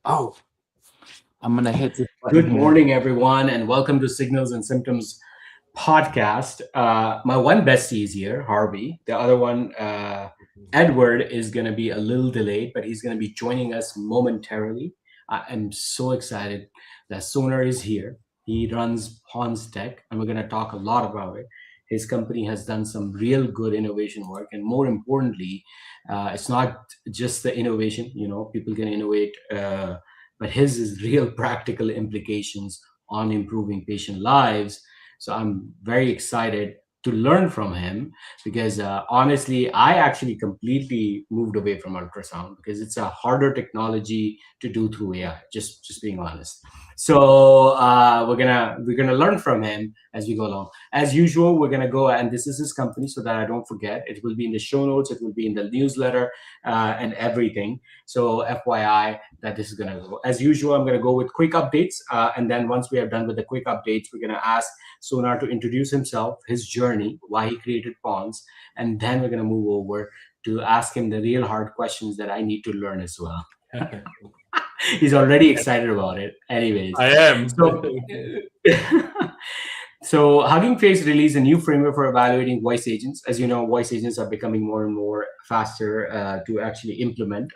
Oh, I'm gonna hit this button Good here. morning, everyone, and welcome to Signals and Symptoms podcast. My one bestie is here, Harvey. The other one, Edward, is going to be a little delayed, but he's going to be joining us momentarily. I am so excited that Sonar is here. He runs Hans Tech, and we're going to talk a lot about it. His company has done some real good innovation work, and more importantly, it's not just the innovation. People can innovate, but his is real practical implications on improving patient lives. So I'm very excited to learn from him because honestly, I actually completely moved away from ultrasound because it's a harder technology to do through AI. Just being honest. So we're gonna learn from him as we go along. As usual, we're gonna go, and this is his company, so that I don't forget. It will be in the show notes. It will be in the newsletter and everything. So FYI, that this is going to go. As usual, I'm going to go with quick updates. And then once we are done with the quick updates, we're going to ask Sonar to introduce himself, his journey, why he created Pawns. And then we're going to move over to ask him the real hard questions that I need to learn as well. He's already excited about it. Anyways, I am. so So Hugging Face released a new framework for evaluating voice agents. As you know, voice agents are becoming more and more faster to actually implement.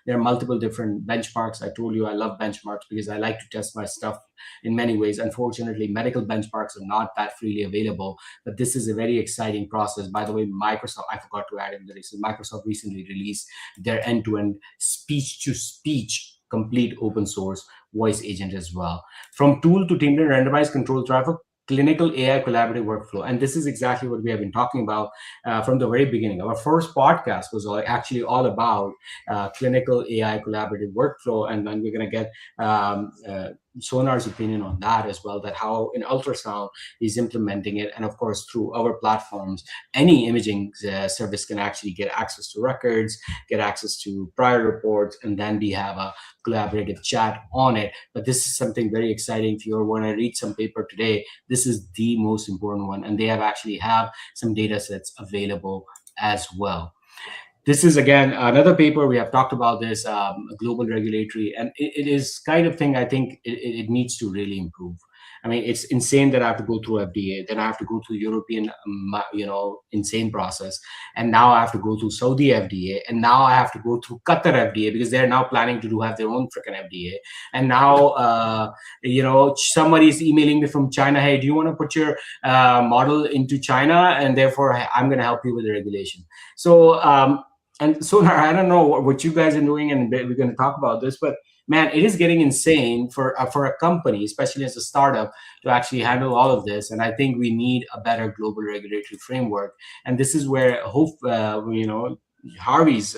There are multiple different benchmarks. I told you I love benchmarks because I like to test my stuff in many ways. Unfortunately, medical benchmarks are not that freely available, but this is a very exciting process. By the way, Microsoft, I forgot to add in the recent, Microsoft recently released their end-to-end speech-to-speech complete open source voice agent as well. From tool to team randomized control traffic, clinical AI collaborative workflow. And this is exactly what we have been talking about from the very beginning. Our first podcast was actually all about clinical AI collaborative workflow. And then we're going to get Sonar's opinion on that as well, that how in ultrasound is implementing it. And of course, through our platforms, any imaging service can actually get access to records, get access to prior reports, and then we have a collaborative chat on it. But this is something very exciting. If you want to read some paper today, this is the most important one, and they have actually have some data sets available as well. This is again another paper. We have talked about this global regulatory, and it is kind of thing I think it needs to really improve. I mean, it's insane that I have to go through FDA, then I have to go through European, insane process, and now I have to go through Saudi FDA, and now I have to go through Qatar FDA because they're now planning to have their own freaking FDA, and now somebody is emailing me from China. Hey, do you want to put your model into China? And therefore, I'm going to help you with the regulation. So. And so I don't know what you guys are doing, and we're going to talk about this, but man, it is getting insane for a company, especially as a startup, to actually handle all of this. And I think we need a better global regulatory framework. And this is where Harvey's.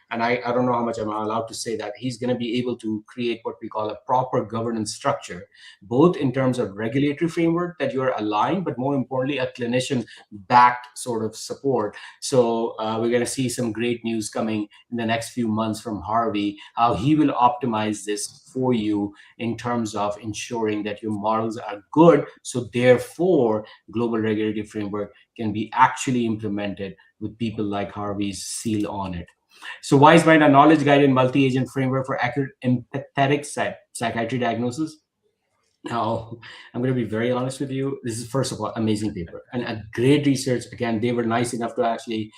And I don't know how much I'm allowed to say that he's going to be able to create what we call a proper governance structure, both in terms of regulatory framework that you're aligned, but more importantly, a clinician backed sort of support. So we're going to see some great news coming in the next few months from Harvey, how he will optimize this for you in terms of ensuring that your models are good. So therefore, global regulatory framework can be actually implemented with people like Harvey's seal on it. So wise mind, a knowledge guided multi-agent framework for accurate empathetic psychiatry diagnosis. Now, I'm going to be very honest with you. This is, first of all, amazing paper and a great research. Again, they were nice enough to actually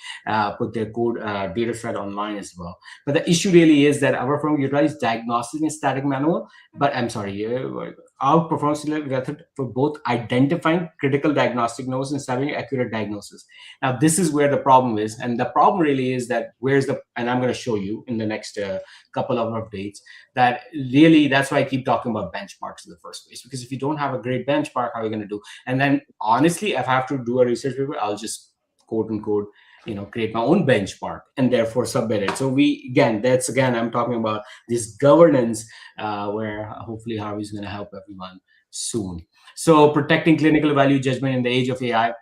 put their code data set online as well. But the issue really is that our firm utilized diagnostic and static manual, but I'm sorry, outperforms method for both identifying critical diagnostic nodes and having accurate diagnosis. Now, this is where the problem is. And the problem really is that and I'm going to show you in the next couple of updates, that really that's why I keep talking about benchmarks in the first place, because if you don't have a great benchmark, how are you going to do? And then honestly, if I have to do a research paper, I'll just quote unquote create my own benchmark and therefore submit it. So I'm talking about this governance where hopefully Harvey's going to help everyone soon. So protecting clinical value judgment in the age of AI.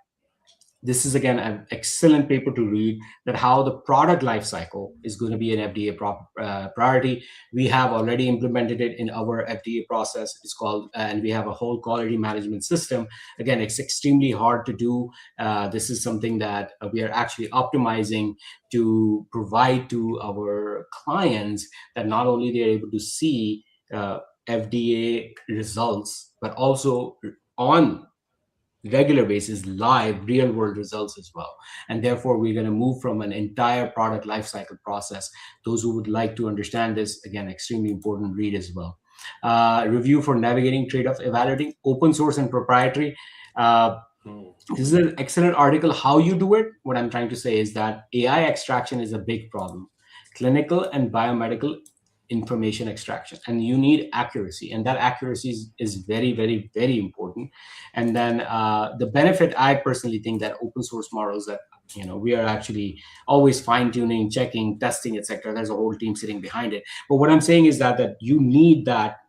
This is again an excellent paper to read, that how the product life cycle is going to be an FDA priority. We have already implemented it in our FDA process. It's called, and we have a whole quality management system. Again, it's extremely hard to do. This is something that we are actually optimizing to provide to our clients, that not only they're able to see FDA results, but also on regular basis live real world results as well. And therefore we're going to move from an entire product lifecycle process. Those who would like to understand this, again, extremely important read as well. Review for navigating trade-off, evaluating open source and proprietary. This is an excellent article. How you do it, what I'm trying to say is that AI extraction is a big problem. Clinical and biomedical information extraction, and you need accuracy, and that accuracy is very, very, very important. And then the benefit, I personally think that open source models, that we are actually always fine tuning, checking, testing, etc. There's a whole team sitting behind it. But what I'm saying is that you need that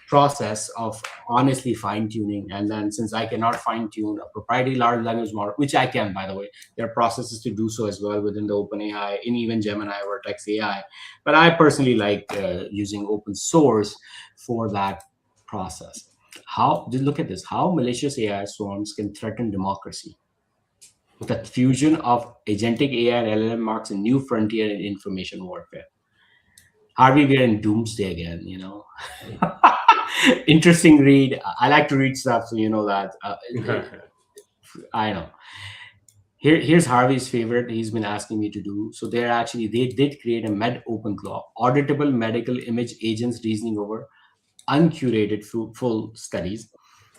process of honestly fine tuning. And then, since I cannot fine tune a proprietary large language model, which I can, by the way, there are processes to do so as well within the OpenAI, in even Gemini or Text AI. But I personally like using open source for that process. How, just look at this, how malicious AI swarms can threaten democracy. The fusion of agentic AI and LLM marks a new frontier in information warfare. Harvey, we're in doomsday again, Interesting read. I like to read stuff, so you know that. I know. Here's Harvey's favorite. He's been asking me to do. So they did create a med open claw, auditable medical image agents reasoning over uncurated full studies.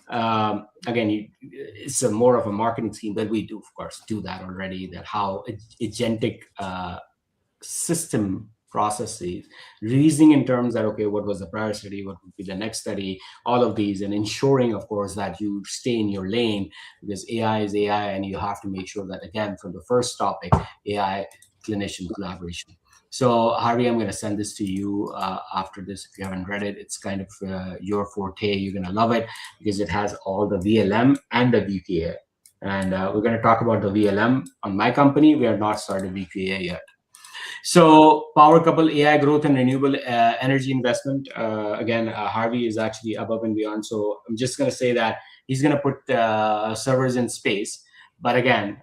Again, it's more of a marketing scheme, but we do, of course, do that already. That how agentic system processes reasoning in terms that, okay, what was the prior study, what would be the next study, all of these, and ensuring, of course, that you stay in your lane, because AI is AI, and you have to make sure that, again, from the first topic, AI clinician collaboration. So Harvey, I'm going to send this to you after this. If you haven't read it, it's kind of your forte. You're going to love it, because it has all the VLM and the VQA. And we're going to talk about the VLM on my company. We have not started VQA yet. So power couple, AI growth and renewable energy investment. Again, Harvey is actually above and beyond. So I'm just going to say that he's going to put servers in space. But again,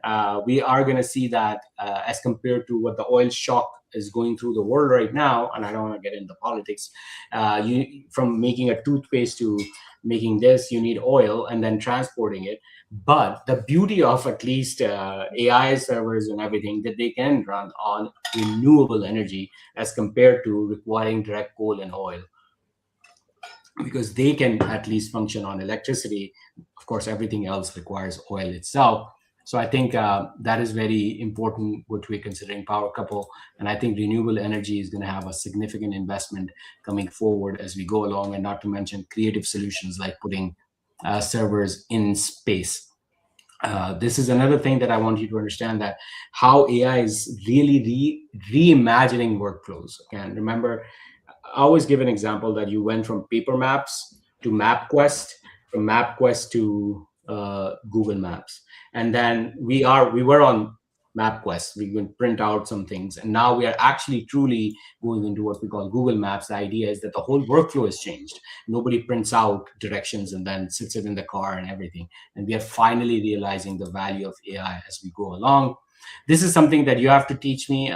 we are going to see that as compared to what the oil shock is going through the world right now, and I don't want to get into politics, from making a toothpaste to making this, you need oil and then transporting it. But the beauty of at least AI servers and everything, that they can run on renewable energy as compared to requiring direct coal and oil, because they can at least function on electricity. Of course, everything else requires oil itself. So I think that is very important, what we're considering power couple. And I think renewable energy is going to have a significant investment coming forward as we go along, and not to mention creative solutions like putting servers in space. This is another thing that I want you to understand, that how AI is really reimagining workflows. Again, remember, I always give an example that you went from paper maps to MapQuest, from MapQuest to Google Maps, and then we were on MapQuest. We can print out some things, and now we are actually truly going into what we call Google Maps. The idea is that the whole workflow has changed. Nobody prints out directions and then sits it in the car and everything. And we are finally realizing the value of AI as we go along. This is something that you have to teach me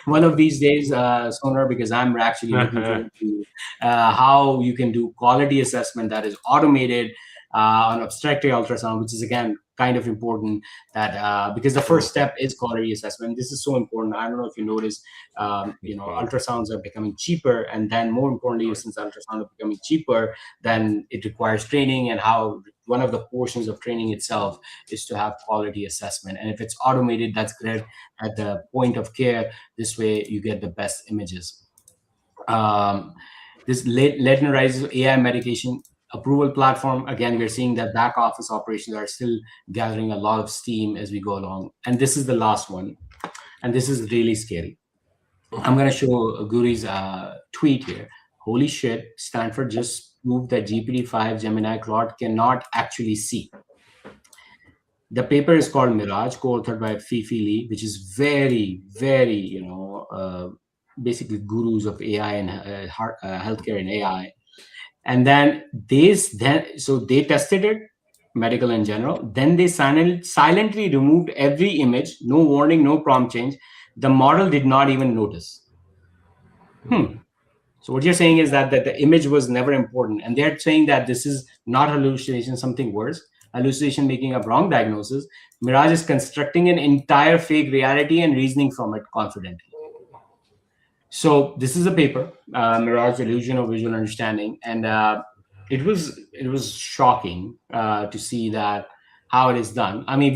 one of these days, Sonar, because I'm actually looking forward to how you can do quality assessment that is automated on obstetric ultrasound, which is again kind of important, that because the first step is quality assessment. This is so important. I don't know if you notice, ultrasounds are becoming cheaper, and then more importantly, since ultrasound are becoming cheaper, then it requires training, and how one of the portions of training itself is to have quality assessment. And if it's automated, that's great at the point of care. This way you get the best images. This Latinorizes AI medication approval platform. Again, we're seeing that back office operations are still gathering a lot of steam as we go along. And this is the last one. And this is really scary. I'm going to show Guri's tweet here. Holy shit, Stanford just proved that GPT-5 Gemini Claude cannot actually see. The paper is called Mirage, co-authored by Fifi Lee, which is very, very, basically gurus of AI and healthcare and AI. And then so they tested it, medical in general. Then they silently removed every image, no warning, no prompt change. The model did not even notice. So what you're saying is that the image was never important, and they're saying that this is not hallucination, something worse. Hallucination making a wrong diagnosis. Mirage is constructing an entire fake reality and reasoning from it confidently. So this is a paper, Mirage: Illusion of Visual Understanding, and it was shocking to see that how it is done. I mean,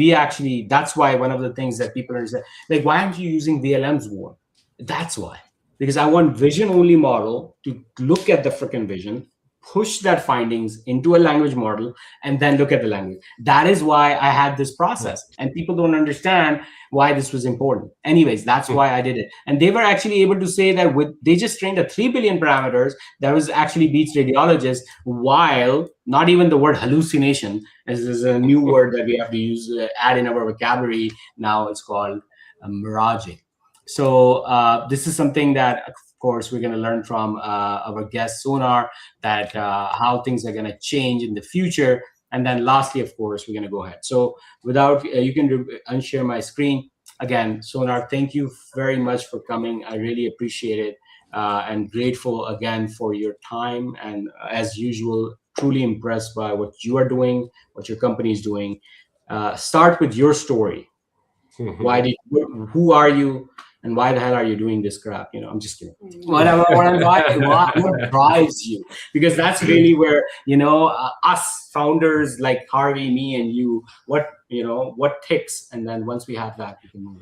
that's why one of the things that people are saying, like, why aren't you using VLMs more? That's why, because I want vision only model to look at the freaking vision, push that findings into a language model, and then look at the language. That is why I had this process, and people don't understand why this was important. Anyways, that's why I did it. And they were actually able to say that they just trained a 3 billion parameters that was actually beats radiologists, while not even the word hallucination is a new word that we have to use, add in our vocabulary. Now it's called miraging. So this is something that, of course, we're going to learn from our guest Sonar, that how things are going to change in the future. And then lastly, of course, we're going to go ahead. So without, you can unshare my screen. Again, Sonar, thank you very much for coming. I really appreciate it, and grateful again for your time. And as usual, truly impressed by what you are doing, what your company is doing. Start with your story. Who are you, and why the hell are you doing this crap? I'm just kidding. What drives you? Because that's really where, us founders like Harvey, me and you, what ticks. And then once we have that, we can move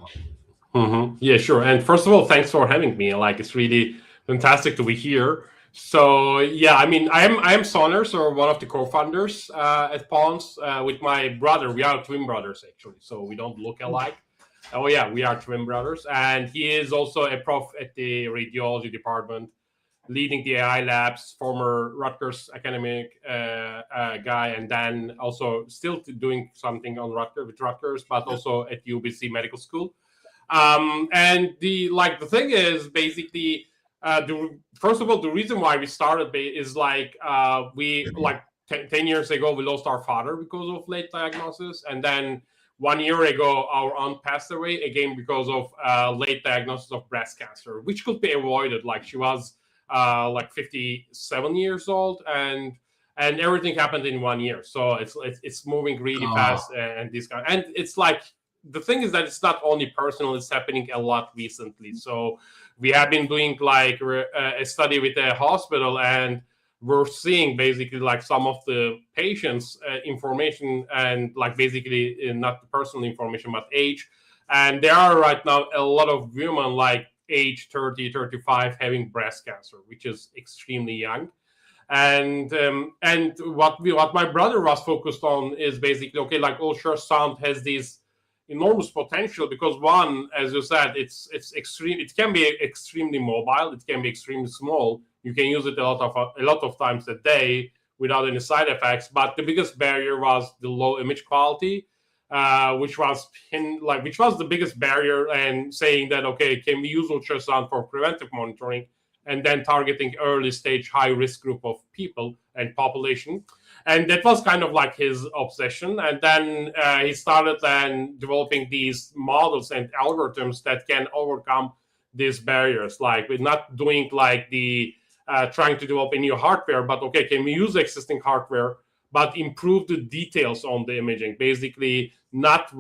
on. Yeah, sure. And first of all, thanks for having me. Like, it's really fantastic to be here. So yeah, I mean, I'm Sonar, so one of the co-founders at Pawns with my brother. We are twin brothers, actually, so we don't look alike. Oh yeah, we are twin brothers, and he is also a prof at the radiology department, leading the AI labs. Former Rutgers academic guy, and then also still doing something on Rutgers, but also at UBC Medical School. And the thing is basically, first of all, the reason why we started is we 10 years ago we lost our father because of late diagnosis, and then 1 year ago our aunt passed away again because of late diagnosis of breast cancer, which could be avoided. Like, she was 57 years old, and everything happened in 1 year. So it's moving really fast, and it's like, the thing is that it's not only personal, it's happening a lot recently. So we have been doing a study with a hospital, and we're seeing basically some of the patients' information, and basically not the personal information, but age. And there are right now a lot of women age 30, 35 having breast cancer, which is extremely young. And what my brother was focused on is basically, okay, ultrasound has these enormous potential, because one, as you said, it's extreme. It can be extremely mobile. It can be extremely small. You can use it a lot of times a day without any side effects. But the biggest barrier was the low image quality, which was the biggest barrier. And saying that, okay, can we use ultrasound for preventive monitoring, and then targeting early stage high risk group of people and population. And that was kind of his obsession. And then he started then developing these models and algorithms that can overcome these barriers. We're not doing the trying to develop a new hardware, but okay, can we use existing hardware, but improve the details on the imaging? Basically, not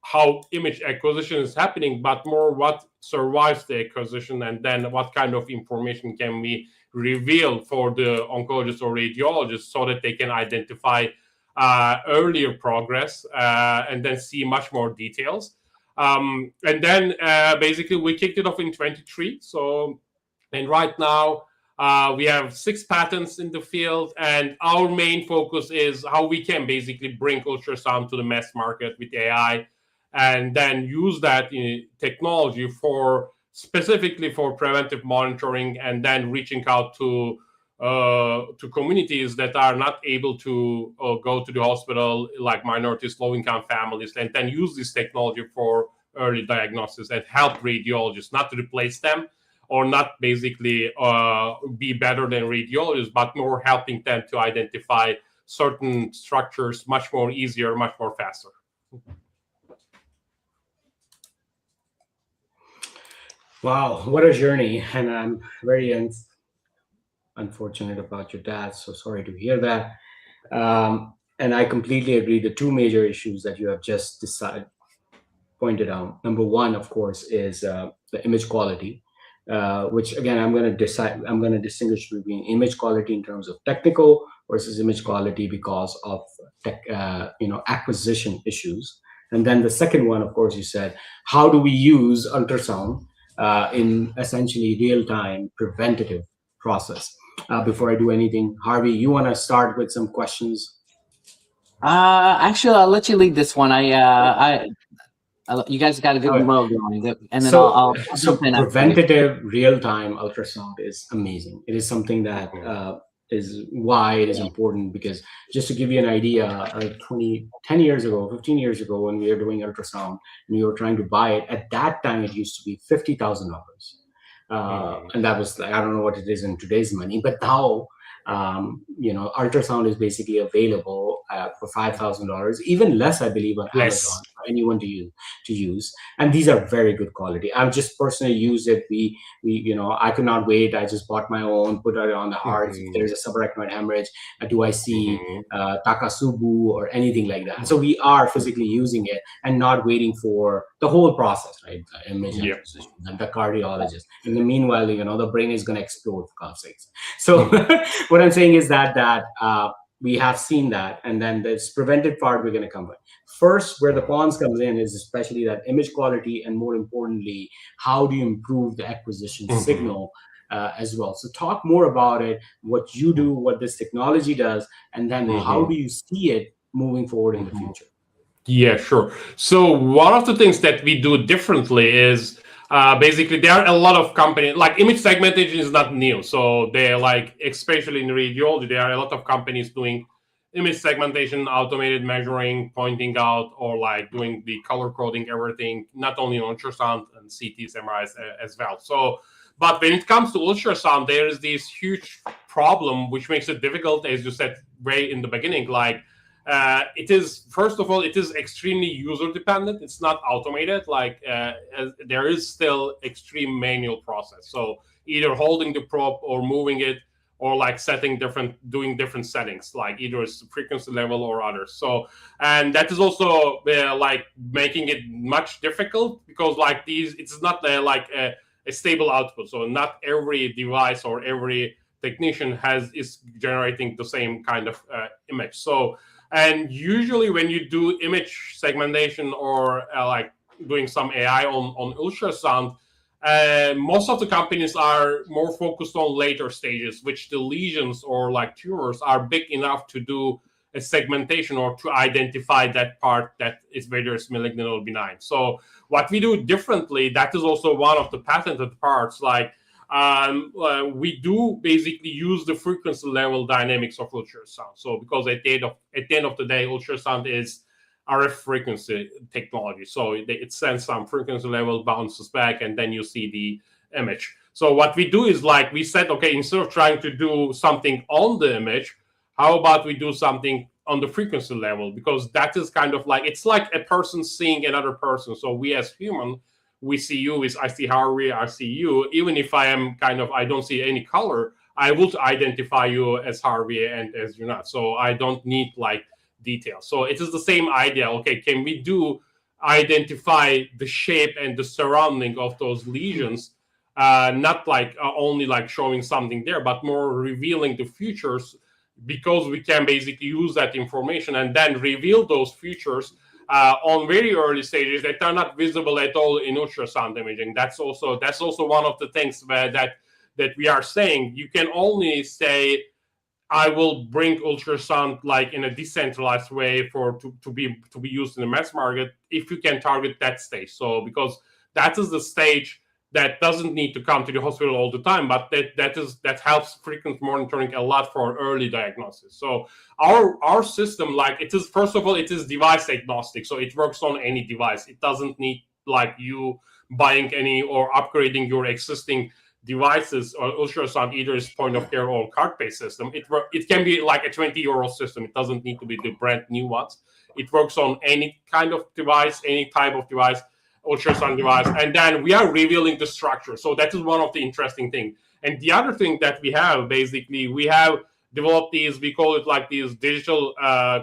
how image acquisition is happening, but more what survives the acquisition, and then what kind of information can we reveal for the oncologist or radiologist, so that they can identify earlier progress, and then see much more details. And then basically we kicked it off in 23. So, and right now we have 6 patents in the field, and our main focus is how we can basically bring ultrasound to the mass market with AI, and then use that technology specifically for preventive monitoring, and then reaching out to to communities that are not able to go to the hospital, like minorities, low-income families, and then use this technology for early diagnosis and help radiologists, not to replace them or not basically be better than radiologists, but more helping them to identify certain structures much more easier, much more faster. Wow, what a journey. And I'm very unfortunate about your dad. So sorry to hear that. And I completely agree. The two major issues that you have just pointed out. Number one, of course, is the image quality, which again I'm going to distinguish between image quality in terms of technical versus image quality because of acquisition issues. And then the second one, of course, you said, how do we use ultrasound in essentially real-time preventative process? Before I do anything, Harvey, you want to start with some questions? Actually, I'll let you lead this one. You guys got a good flow going, and then I'll jump in. Preventative real-time ultrasound is amazing. It is something that is why it is important, because just to give you an idea, 10 years ago, 15 years ago, when we were doing ultrasound and we were trying to buy it, at that time it used to be $50,000. And that was like, I don't know what it is in today's money, but now ultrasound is basically available for $5,000, even less, I believe, on Amazon for anyone to use. And these are very good quality. I've just personally used it. We I could not wait. I just bought my own, put it on the heart. If there's a subarachnoid hemorrhage, do I see Takasubu or anything like that? So we are physically using it and not waiting for the whole process, right? The image and the cardiologist. In the meanwhile, the brain is going to explode, for God's sakes. So what I'm saying is that we have seen that, and then this preventive part we're going to come with. First, where the pawns comes in is especially that image quality, and more importantly, how do you improve the acquisition signal as well? So talk more about it, what you do, what this technology does, and then how do you see it moving forward in the future? Yeah, sure. So one of the things that we do differently is basically there are a lot of companies, like image segmentation is not new. So they're like, especially in radiology, there are a lot of companies doing image segmentation, automated measuring, pointing out, or like doing the color coding, everything, not only on ultrasound and CTs, MRIs as well. So, but when it comes to ultrasound, there is this huge problem, which makes it difficult, as you said way in the beginning, like, it is, first of all, it is extremely user dependent. It's not automated. Like there is still extreme manual process. So either holding the probe or moving it, or like doing different settings, like either it's frequency level or others. So, and that is also like making it much difficult, because like it's not like a stable output. So not every device or every technician is generating the same kind of image. So, and usually when you do image segmentation or like doing some AI on ultrasound, most of the companies are more focused on later stages, which the lesions or like tumors are big enough to do a segmentation or to identify that part that is whether it's malignant or benign. So what we do differently, that is also one of the patented parts, like we do basically use the frequency level dynamics of ultrasound. So because at the end of the day, ultrasound is RF frequency technology. So it sends some frequency level, bounces back, and then you see the image. So what we do is like we said, okay, instead of trying to do something on the image, how about we do something on the frequency level? Because that is kind of like, it's like a person seeing another person. So we as human, we see you, I see Harvey, I see you. Even if I don't see any color, I will identify you as Harvey and as you're not. So I don't need like details. So it is the same idea. Okay, can we identify the shape and the surrounding of those lesions, not like only like showing something there, but more revealing the features, because we can basically use that information and then reveal those features on very early stages that are not visible at all in ultrasound imaging. That's also one of the things that we are saying. You can only say, I will bring ultrasound like in a decentralized way to be used in the mass market if you can target that stage. So because that is the stage that doesn't need to come to the hospital all the time, but that helps frequent monitoring a lot for early diagnosis. So our system, like, it is, first of all, it is device agnostic, so it works on any device. It doesn't need like you buying any or upgrading your existing devices or ultrasound, either is point of care or card-based system. It can be like a 20-year-old system. It doesn't need to be the brand new ones. It works on any kind of device, any type of device, ultrasound device, and then we are revealing the structure. So that is one of the interesting things. And the other thing that we have, basically, we have developed these, we call it like these digital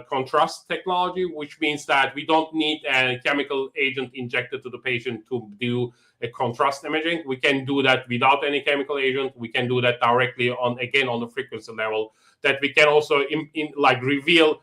contrast technology, which means that we don't need a chemical agent injected to the patient to do a contrast imaging. We can do that without any chemical agent. We can do that directly on the frequency level, that we can also like reveal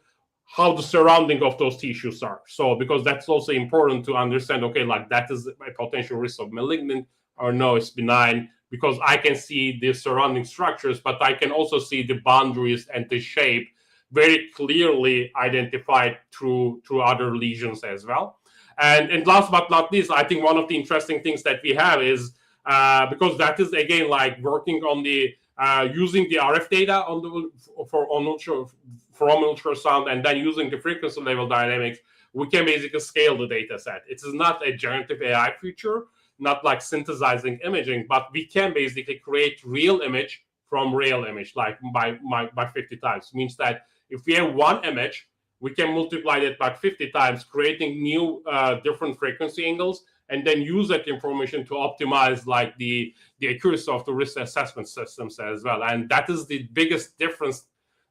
how the surrounding of those tissues are. So because that's also important to understand, okay, like that is a potential risk of malignant, or no, it's benign, because I can see the surrounding structures, but I can also see the boundaries and the shape very clearly identified through other lesions as well. And last but not least, I think one of the interesting things that we have is, because that is, again, like working on the using the RF data from ultrasound, and then using the frequency level dynamics, we can basically scale the data set. It is not a generative AI feature, not like synthesizing imaging, but we can basically create real image from real image, like by 50 times. Means that if we have one image, we can multiply that by 50 times, creating new different frequency angles, and then use that information to optimize like the accuracy of the risk assessment systems as well. And that is the biggest difference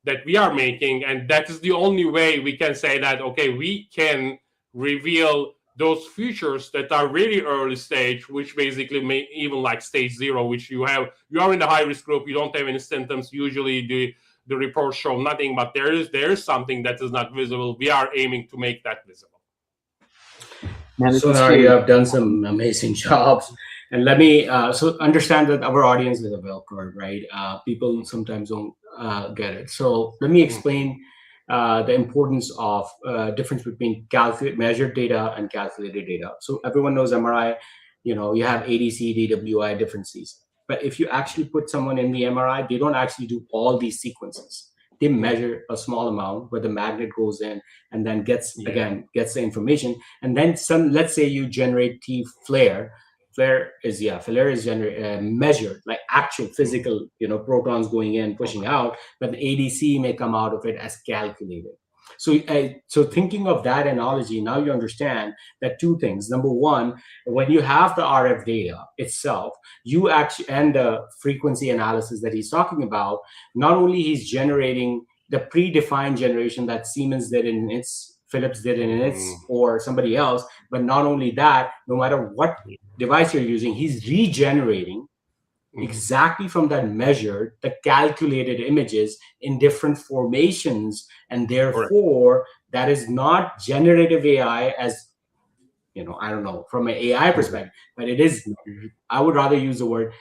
that we are making. And that is the only way we can say that, okay, we can reveal those features that are really early stage, which basically may even like stage 0, which you are in the high risk group, you don't have any symptoms. Usually the reports show nothing, but there is something that is not visible. We are aiming to make that visible. So now you have done some amazing jobs. And let me so understand that our audience is a bell curve, right? People sometimes don't get it. So let me explain the importance of difference between measured data and calculated data. So everyone knows MRI, you have ADC, DWI, differences. But if you actually put someone in the MRI, they don't actually do all these sequences. They measure a small amount where the magnet goes in and then gets the information. And then let's say you generate T flare. Flare is measured, like actual physical, protons going in, pushing out, but the ADC may come out of it as calculated. So thinking of that analogy, now you understand that two things. Number one, when you have the RF data itself, you actually, and the frequency analysis that he's talking about, not only he's generating the predefined generation that Siemens did in its, Philips did in its, or somebody else, but not only that, no matter what device you're using, he's regenerating exactly from that measured, the calculated images in different formations, and therefore that is not generative AI as, I don't know, from an AI perspective, but it is, I would rather use the word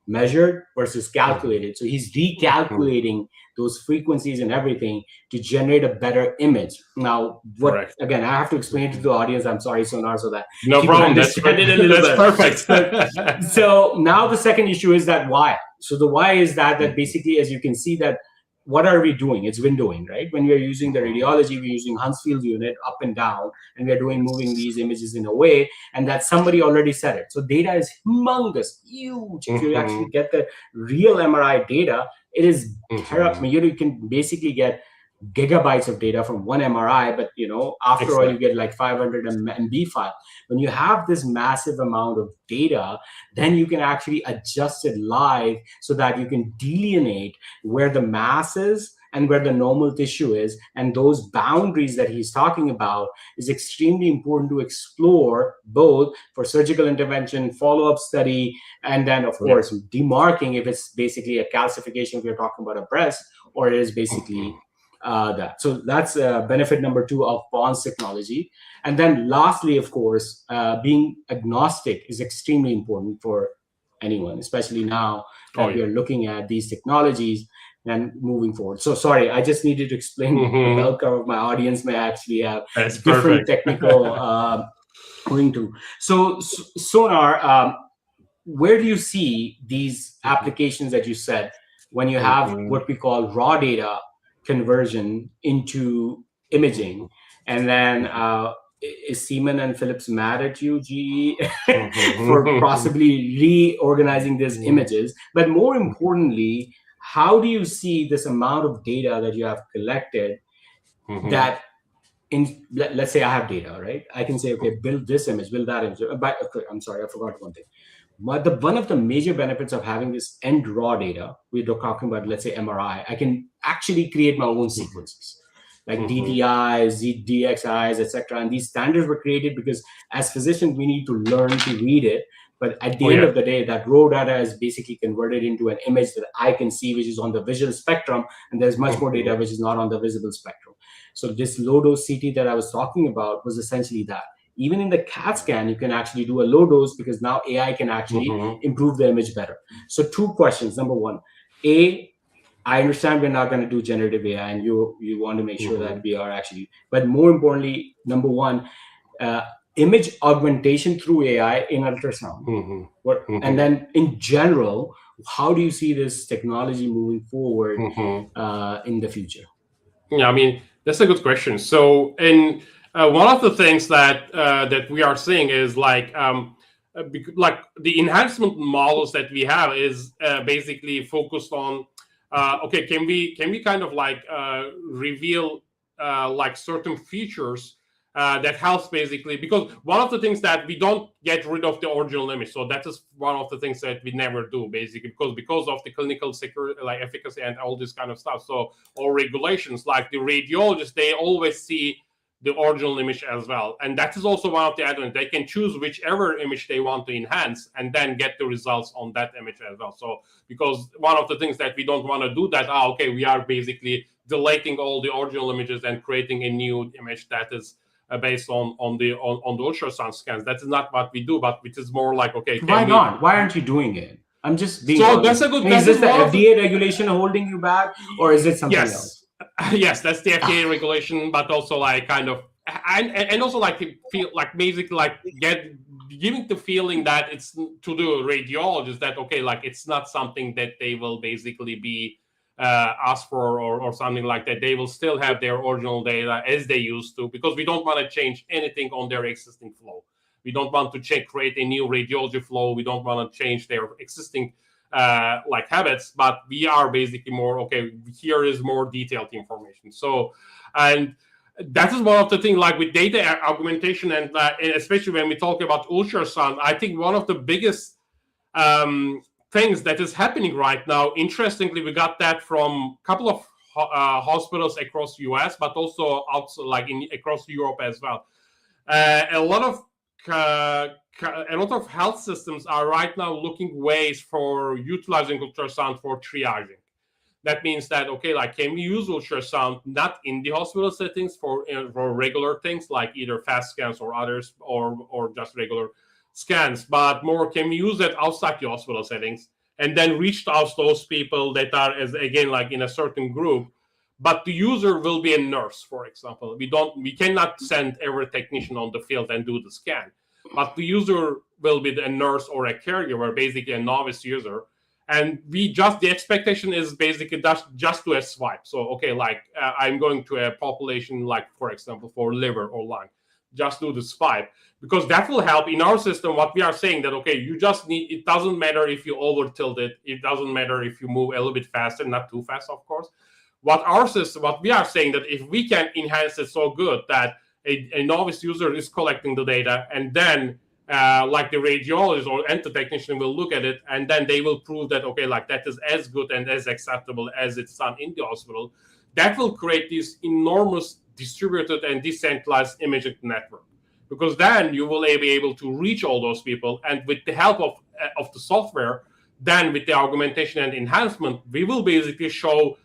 measured versus calculated. So he's recalculating those frequencies and everything to generate a better image. Now, again, I have to explain it to the audience. I'm sorry, Sonar, so that no problem. That's perfect. So now the second issue is that why. So the why is that basically, as you can see, that what are we doing? It's windowing, right? When we are using the radiology, we're using Hounsfield unit up and down, and we're moving these images in a way, and that somebody already said it. So data is humongous, huge. If you actually get the real MRI data, it is terrible. You can basically get gigabytes of data from one MRI, but after all, you get like 500 MB file. When you have this massive amount of data, then you can actually adjust it live so that you can delineate where the mass is and where the normal tissue is. And those boundaries that he's talking about is extremely important to explore, both for surgical intervention, follow-up study, and then, of course, demarking if it's basically a calcification, if you're talking about a breast, or it is basically that. So that's benefit number 2 of Bond's technology. And then lastly, of course, being agnostic is extremely important for anyone, especially now that we are looking at these technologies and moving forward. So sorry, I just needed to explain the bell curve of my audience may actually have different technical going to. So Sonar, where do you see these applications that you said when you have what we call raw data conversion into imaging? And then is Siemens and Philips mad at you, GE, for possibly reorganizing these images? But more importantly, how do you see this amount of data that you have collected that let's say I have data, right? I can say, okay, build this image, build that image. But okay, I'm sorry, I forgot one thing. One of the major benefits of having this end raw data, we're talking about, let's say MRI, I can actually create my own sequences like DTIs, DXIs, etc. And these standards were created because as physicians, we need to learn to read it. But at the end of the day, that raw data is basically converted into an image that I can see, which is on the visual spectrum. And there's much more data which is not on the visible spectrum. So this low-dose CT that I was talking about was essentially that. Even in the CAT scan, you can actually do a low dose because now AI can actually improve the image better. So 2 questions. Number 1, I understand we're not going to do generative AI, and you want to make sure that we are actually, but more importantly, number 1, image augmentation through AI in ultrasound. And then in general, how do you see this technology moving forward in the future? Yeah, I mean, that's a good question. So, one of the things that that we are seeing is like the enhancement models that we have is basically focused on okay, can we kind of like reveal like certain features that helps basically, because one of the things that we don't get rid of the original image. So that is one of the things that we never do basically, because of the clinical security, like efficacy and all this kind of stuff. So all regulations, like the radiologists, they always see the original image as well. And that is also one of the advantages. They can choose whichever image they want to enhance and then get the results on that image as well. So because one of the things that we don't want to do that, okay, we are basically deleting all the original images and creating a new image that is based on the ultrasound scans. That is not what we do, but it is more like, okay, why not? Why aren't you doing it? I'm just being so honest. That's a good. Is this the FDA regulation holding you back, or is it something else? Yes, that's the FDA regulation, but also like kind of, and also like feel like basically like giving the feeling that it's to the radiologist that okay, like it's not something that they will basically be asked for or something like that. They will still have their original data as they used to, because we don't want to change anything on their existing flow. We don't want to create a new radiology flow. We don't want to change their existing like habits, but we are basically more, okay, here is more detailed information. So, and that is one of the things, like with data augmentation, and especially when we talk about ultrasound, I think one of the biggest things that is happening right now, interestingly, we got that from a couple of hospitals across US, but also outside, like across Europe as well. A lot of health systems are right now looking ways for utilizing ultrasound for triaging. That means that, okay, like can we use ultrasound not in the hospital settings for regular things like either fast scans or others, or just regular scans, but more can we use it outside the hospital settings and then reach out to those people that are, as again, like in a certain group, but the user will be a nurse, for example. We cannot send every technician on the field and do the scan, but the user will be a nurse or a caregiver, basically a novice user. And the expectation is basically just to a swipe. So, okay, like I'm going to a population, like for example, for liver or lung, just do the swipe, because that will help in our system. What we are saying that, okay, you just need, it doesn't matter if you over tilt it. It doesn't matter if you move a little bit faster, not too fast, of course. What we are saying that if we can enhance it so good that a novice user is collecting the data, and then like the radiologist or the technician will look at it, and then they will prove that, okay, like that is as good and as acceptable as it's done in the hospital. That will create this enormous distributed and decentralized imaging network, because then you will be able to reach all those people, and with the help of the software, then with the augmentation and enhancement, we will basically show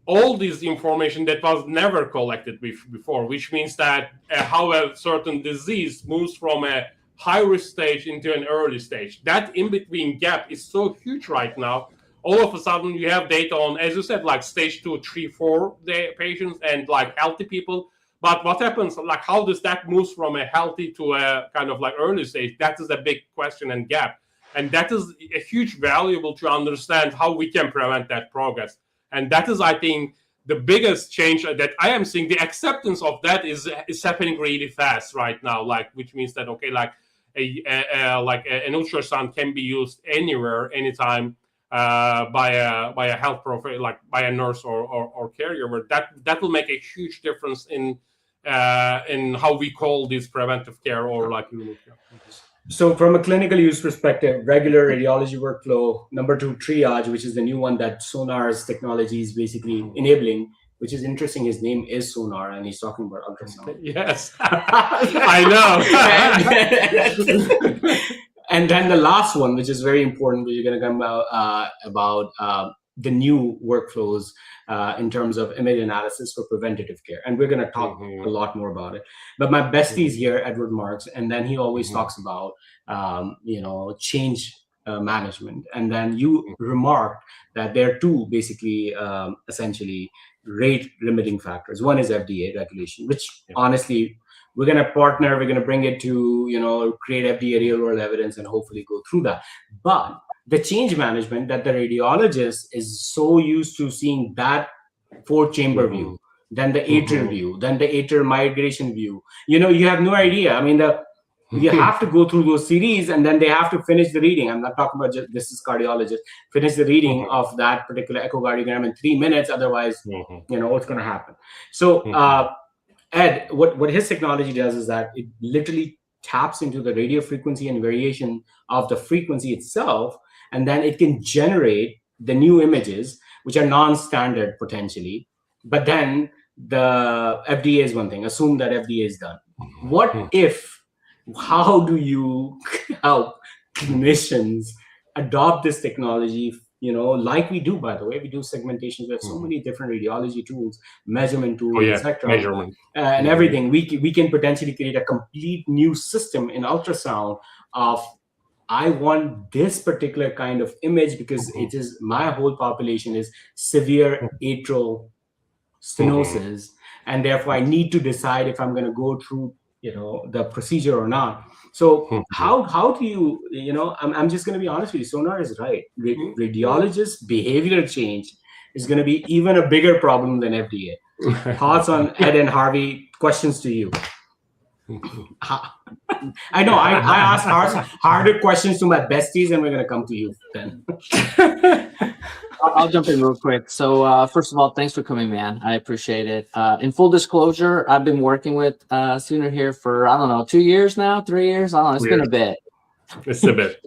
all this information that was never collected before, which means that how a certain disease moves from a high-risk stage into an early stage. That in-between gap is so huge right now. All of a sudden, you have data on, as you said, like stage 2, 3, 4 patients and like healthy people. But what happens, like how does that move from a healthy to a kind of like early stage? That is a big question and gap. And that is a huge valuable to understand how we can prevent that progress. And that is, I think, the biggest change that I am seeing. The acceptance of that is happening really fast right now, like, which means that, okay, like an ultrasound can be used anywhere, anytime, by a health professional, like by a nurse or caregiver. That will make a huge difference in how we call this preventive care or like care. So from a clinical use perspective, regular radiology workflow, number 2, triage, which is the new one that Sonar's technology is basically enabling, which is interesting. His name is Sonar, and he's talking about ultrasound. Yes, I know. And then the last one, which is very important, which you're going to come about the new workflows in terms of image analysis for preventative care. And we're going to talk a lot more about it. But my bestie is here, Edward Marks, and then he always talks about, change management. And then you remarked that there are two basically, essentially, rate limiting factors. One is FDA regulation, which honestly, we're going to partner, we're going to bring it to, create FDA real world evidence and hopefully go through that. But the change management that the radiologist is so used to seeing that 4-chamber view, then the atrial view, then the atrial migration view, you have no idea. I mean, you have to go through those series and then they have to finish the reading. I'm not talking about just this is cardiologist, finish the reading of that particular echocardiogram in 3 minutes. Otherwise, what's going to happen. So, Ed, what his technology does is that it literally taps into the radio frequency and variation of the frequency itself, and then it can generate the new images, which are non-standard potentially. But then the FDA is one thing. Assume that FDA is done. How do you help clinicians adopt this technology? Like we do, by the way, we do segmentation. We have so many different radiology tools, measurement tools, etc. Measurement. And everything. We can potentially create a complete new system in ultrasound of, I want this particular kind of image because it is my whole population is severe atrial stenosis, and therefore I need to decide if I'm going to go through the procedure or not. So how do you I'm just going to be honest with you, Sonar is right. Radiologists' behavioral change is going to be even a bigger problem than FDA. Thoughts on Ed and Harvey? Questions to you. I know I ask harder questions to my besties, and we're going to come to you then. I'll jump in real quick. So first of all, thanks for coming, man. I appreciate it. In full disclosure, I've been working with Sooner here for, 2 years now, 3 years. I don't know. It's been a bit. It's a bit.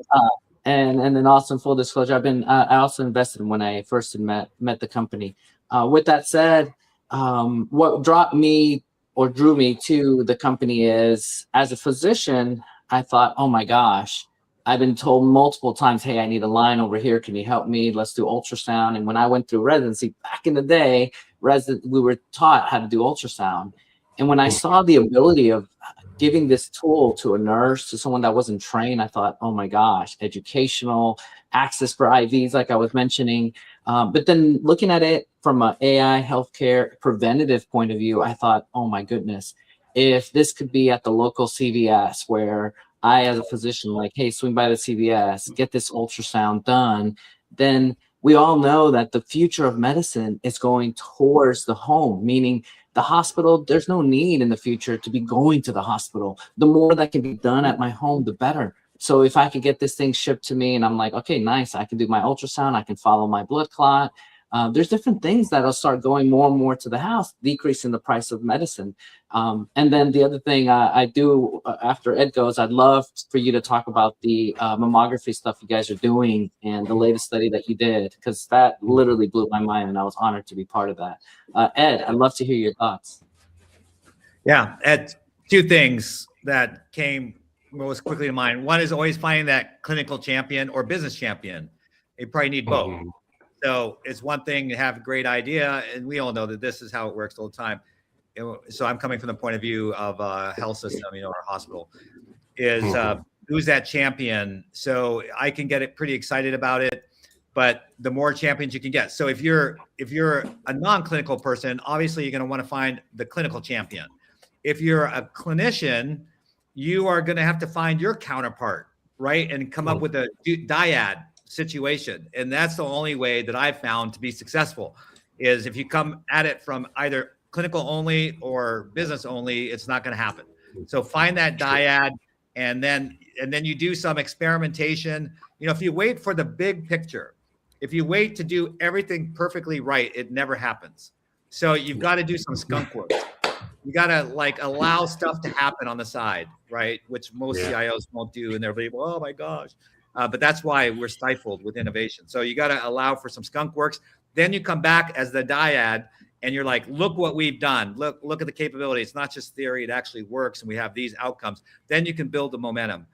And then also in full disclosure, I also invested when I first met the company. With that said, what drew me to the company is, as a physician, I thought, oh my gosh, I've been told multiple times, hey, I need a line over here. Can you help me? Let's do ultrasound. And when I went through residency back in the day, we were taught how to do ultrasound. And when I saw the ability of giving this tool to a nurse, to someone that wasn't trained, I thought, oh my gosh, educational access for IVs, like I was mentioning. But then looking at it from an AI healthcare preventative point of view, I thought, oh my goodness, if this could be at the local CVS where I, as a physician, like, hey, swing by the CVS, get this ultrasound done, then we all know that the future of medicine is going towards the home, meaning the hospital, there's no need in the future to be going to the hospital. The more that can be done at my home, the better. So if I could get this thing shipped to me and I'm like, okay, nice, I can do my ultrasound, I can follow my blood clot. There's different things that'll start going more and more to the house, decreasing the price of medicine. And then the other thing I do after Ed goes, I'd love for you to talk about the mammography stuff you guys are doing and the latest study that you did, because that literally blew my mind and I was honored to be part of that. Ed, I'd love to hear your thoughts. Yeah, Ed, two things that came most quickly to mind. One is always finding that clinical champion or business champion. You probably need both. So it's one thing to have a great idea, and we all know that this is how it works all the time. So I'm coming from the point of view of a health system, our hospital, is who's that champion? So I can get pretty excited about it, but the more champions you can get. So if you're a non-clinical person, obviously you're going to want to find the clinical champion. If you're a clinician, you are going to have to find your counterpart, right? And come up with a dyad situation. And that's the only way that I've found to be successful is if you come at it from either clinical only or business only, it's not going to happen. So find that dyad and then you do some experimentation. You know, if you wait for the big picture, if you wait to do everything perfectly right, it never happens. So you've got to do some skunk work. You got to like allow stuff to happen on the side, right? Which most CIOs won't do. And they're like, oh my gosh. But that's why we're stifled with innovation. So you got to allow for some skunk works. Then you come back as the dyad and you're like, look what we've done. Look at the capability. It's not just theory. It actually works. And we have these outcomes. Then you can build the momentum.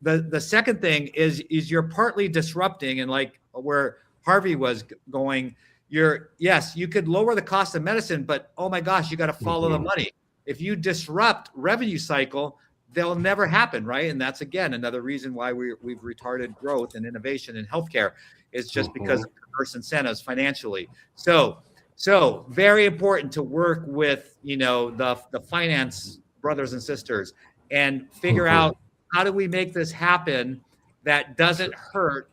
The second thing is you're partly disrupting, and like where Harvey was going, you could lower the cost of medicine, but oh my gosh, you got to follow the money. If you disrupt revenue cycle, they'll never happen, right? And that's again another reason why we've retarded growth and innovation in healthcare is just because of perverse incentives financially. So very important to work with the finance brothers and sisters and figure out how do we make this happen that doesn't hurt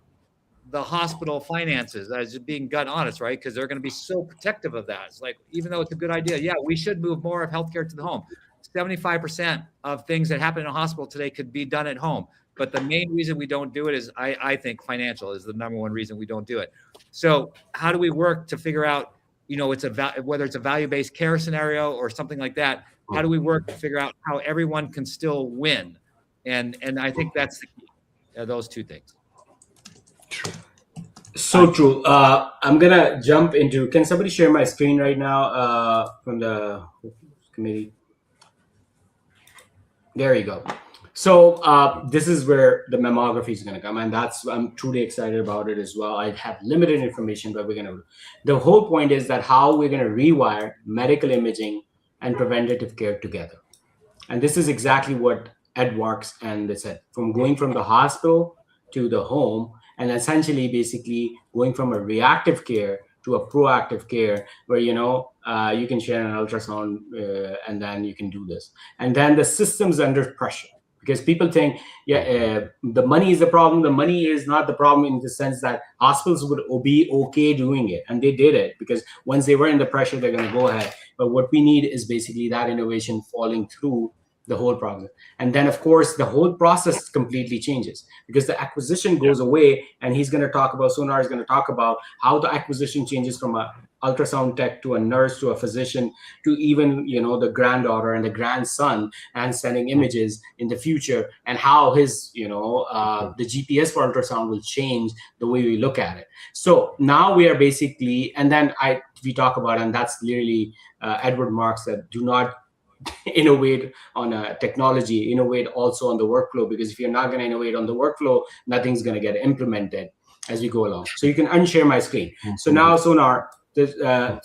the hospital finances, as being gut honest, right? Because they're going to be so protective of that. It's like, even though it's a good idea, yeah, we should move more of healthcare to the home. 75% of things that happen in a hospital today could be done at home. But the main reason we don't do it is, I think financial is the number one reason we don't do it. So how do we work to figure out, whether it's a value-based care scenario or something like that, how do we work to figure out how everyone can still win? And I think that's the key, those two things. So true. I'm gonna jump into. Can somebody share my screen right now from the committee? There you go. So this is where the mammography is going to come, and I'm truly excited about it as well. I have limited information, but the whole point is that how we're going to rewire medical imaging and preventative care together. And this is exactly what Ed Marks and they said, from going from the hospital to the home, and essentially basically going from a reactive care to a proactive care where, you can share an ultrasound and then you can do this. And then the system's under pressure because people think, the money is the problem. The money is not the problem in the sense that hospitals would be okay doing it. And they did it because once they were in the pressure, they're going to go ahead. But what we need is basically that innovation falling through the whole problem. And then, of course, the whole process completely changes because the acquisition goes away. And Sonar is going to talk about how the acquisition changes from a ultrasound tech to a nurse to a physician to even, the granddaughter and the grandson and sending images in the future, and how his, the GPS for ultrasound will change the way we look at it. So now we are basically, and then we talk about, and that's literally Edward Marks said, do not innovate on a technology, innovate also on the workflow, because if you're not going to innovate on the workflow, nothing's going to get implemented as we go along. So you can unshare my screen. So now, Sonar,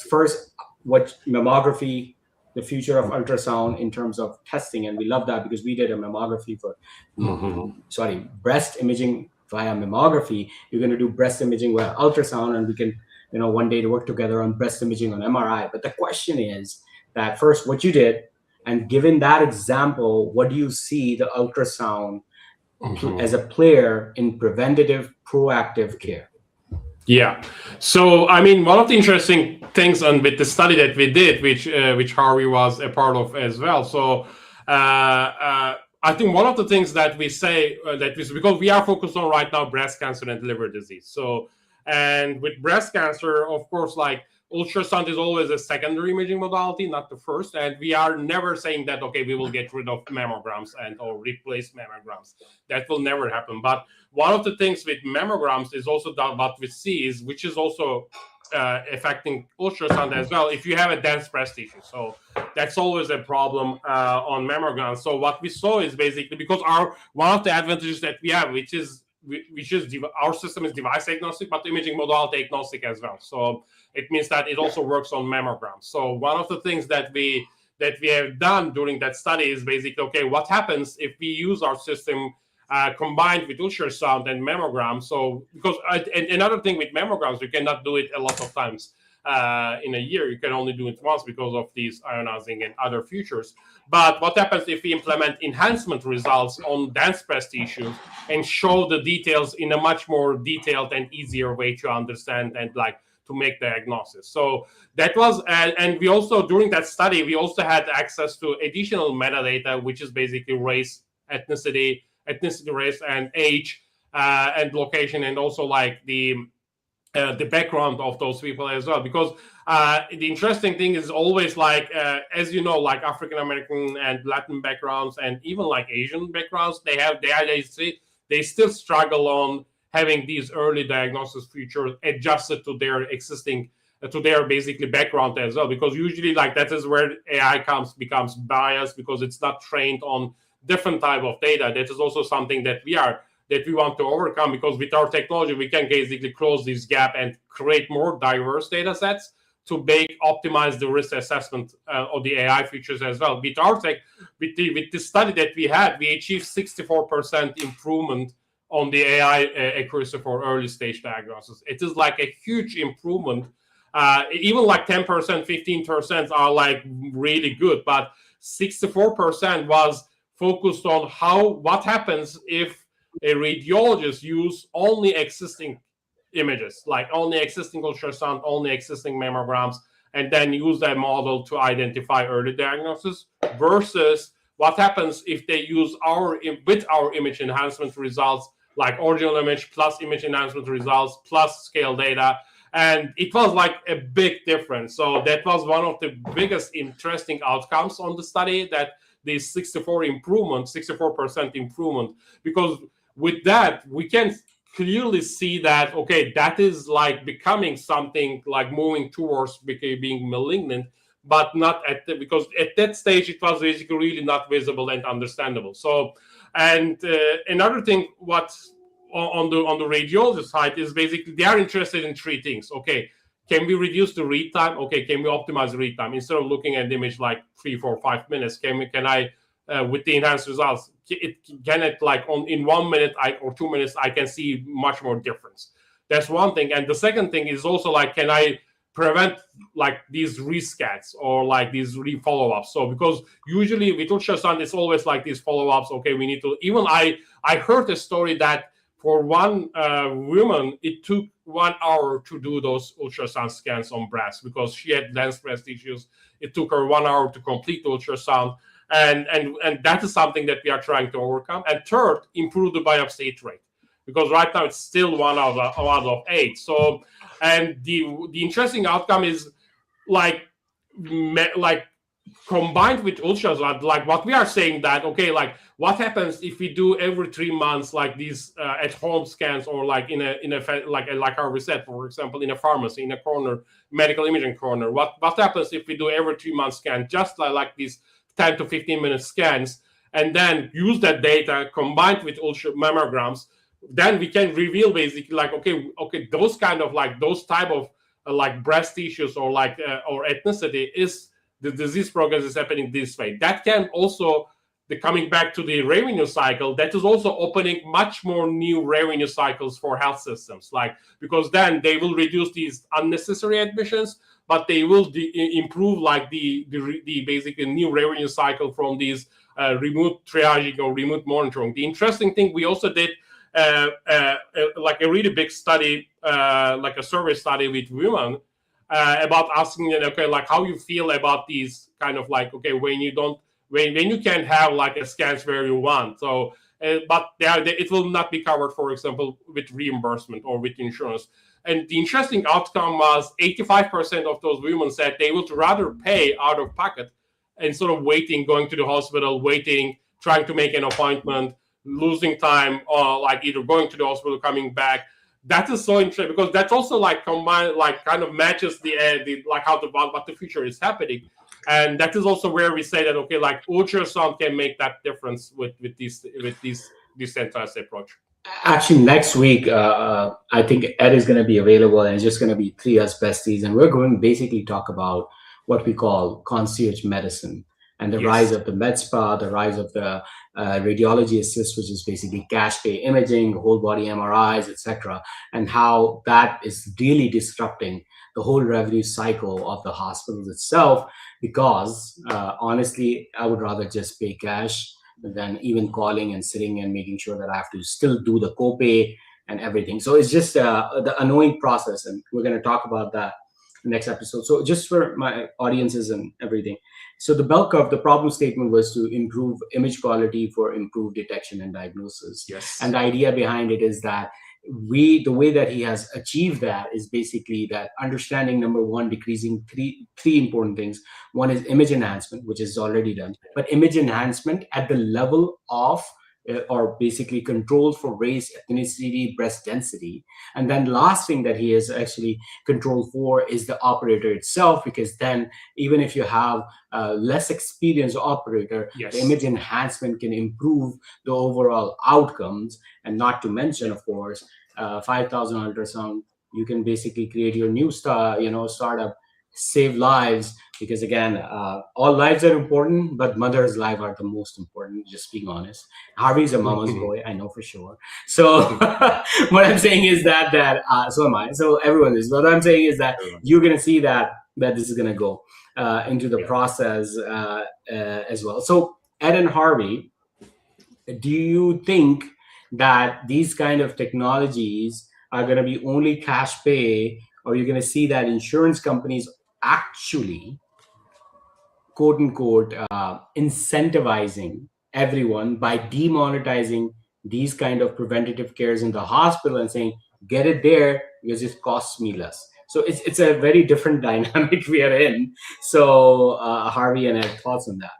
first, what mammography, the future of ultrasound in terms of testing, and we love that because we did a mammography for, breast imaging via mammography. You're going to do breast imaging via ultrasound, and we can, one day to work together on breast imaging on MRI. But the question is that first, what you did, and given that example, what do you see the ultrasound as a player in preventative, proactive care? Yeah. So, I mean, one of the interesting things with the study that we did, which Harvey was a part of as well. So, I think one of the things that we say because we are focused on right now breast cancer and liver disease. So, and with breast cancer, of course, like ultrasound is always a secondary imaging modality, not the first. And we are never saying that, okay, we will get rid of mammograms or replace mammograms. That will never happen. But one of the things with mammograms is also that what we see is, which is also affecting ultrasound as well, if you have a dense breast tissue. So that's always a problem on mammograms. So what we saw is basically, because one of the advantages that we have, which is our system is device agnostic, but imaging modality agnostic as well. So it means that it also works on mammograms. So one of the things that we have done during that study is basically, okay, what happens if we use our system combined with ultrasound and mammogram? So because and another thing with mammograms, you cannot do it a lot of times in a year. You can only do it once because of these ionizing and other features. But what happens if we implement enhancement results on dense breast tissues and show the details in a much more detailed and easier way to understand and like to make diagnosis? So that was, and we also, during that study, we also had access to additional metadata, which is basically race, ethnicity, race, and age, and location, and also like the background of those people as well. Because the interesting thing is always like, as you know, like African American and Latin backgrounds, and even like Asian backgrounds, they still struggle on having these early diagnosis features adjusted to their existing, to their basically background as well. Because usually like that is where AI becomes biased, because it's not trained on different type of data. That is also something that we want to overcome, because with our technology, we can basically close this gap and create more diverse data sets to optimize the risk assessment of the AI features as well. With our tech, with the study that we had, we achieved 64% improvement on the AI accuracy for early stage diagnosis. It is like a huge improvement. Even like 10%, 15% are like really good, but 64% was focused on what happens if a radiologist use only existing images, like only existing ultrasound, only existing mammograms, and then use that model to identify early diagnosis, versus what happens if they use our image enhancement results, like original image plus image enhancement results plus scale data. And it was like a big difference. So that was one of the biggest interesting outcomes on the study, that the 64% improvement, because with that, we can clearly see that, okay, that is like becoming something like moving towards being malignant, but not because at that stage, it was basically really not visible and understandable. So, and another thing, what on the radiologist side is basically they are interested in three things. Okay, can we reduce the read time? Okay, can we optimize the read time? Instead of looking at the image like 3, 4, 5 minutes, can I with the enhanced results, can it like in 1 minute or 2 minutes, I can see much more difference. That's one thing. And the second thing is also like, can I prevent like these rescans or like these re-follow-ups? So because usually with ultrasound, it's always like these follow-ups. Okay, we need to, even I heard a story that for one woman, it took 1 hour to do those ultrasound scans on breast, because she had dense breast issues. It took her 1 hour to complete the ultrasound. And that is something that we are trying to overcome. And third, improve the biopsy rate, because right now it's still 1 out of 8. So, and the interesting outcome is like combined with ultrasound, like what we are saying that, okay, like what happens if we do every 3 months like these at-home scans, or like in a like our reset, for example, in a pharmacy, in a corner, medical imaging corner. What happens if we do every 3 month scan, just like these 10 to 15 minute scans, and then use that data combined with mammograms? Then we can reveal basically like, okay, those kind of like those type of like breast tissues or like or ethnicity, is the disease progress is happening this way. That can also, coming back to the revenue cycle, that is also opening much more new revenue cycles for health systems, like, because then they will reduce these unnecessary admissions, but they will improve like the basically new revenue cycle from these remote triaging or remote monitoring. The interesting thing, we also did like a really big study, like a survey study with women, about asking them, okay, like how you feel about these kind of like, okay, when you can have like a scans where you want. So, but it will not be covered, for example, with reimbursement or with insurance. And the interesting outcome was 85% of those women said they would rather pay out of pocket instead of going to the hospital, trying to make an appointment, losing time, or like either going to the hospital, coming back. That is so interesting, because that's also like combined, like kind of matches the like what the future is happening. And that is also where we say that, okay, like ultrasound can make that difference with this decentralized approach. Actually, next week, I think Ed is going to be available, and it's just going to be 3 us besties, and we're going to basically talk about what we call concierge medicine. and the Yes. rise of the med spa, the rise of the radiology assist, which is basically cash pay imaging, whole body MRIs, etc., and how that is really disrupting the whole revenue cycle of the hospitals itself. Because honestly, I would rather just pay cash than even calling and sitting and making sure that I have to still do the copay and everything. So it's just the annoying process, and we're going to talk about that next episode. So just for my audiences and everything, so the bulk of the problem statement was to improve image quality for improved detection and diagnosis. Yes. And the idea behind it is that the way that he has achieved that is basically that understanding, number one, decreasing three important things. One is image enhancement, which is already done, but image enhancement at the level of or basically controlled for race, ethnicity, breast density. And then last thing that he has actually controlled for is the operator itself, because then even if you have a less experienced operator, Yes. the image enhancement can improve the overall outcomes. And not to mention, of course, 5,000 ultrasound, you can basically create your new startup, save lives, because again, all lives are important, but mother's life are the most important, just being honest. Harvey's a mama's boy, I know for sure. So what I'm saying is that so am I, so everyone is. What I'm saying is that you're going to see that this is going to go into the process as well. So Ed and Harvey, do you think that these kind of technologies are going to be only cash pay, or you're going to see that insurance companies actually, quote unquote, incentivizing everyone by demonetizing these kind of preventative cares in the hospital and saying, get it there because it costs me less? So it's a very different dynamic we are in. So Harvey and Ed, thoughts on that?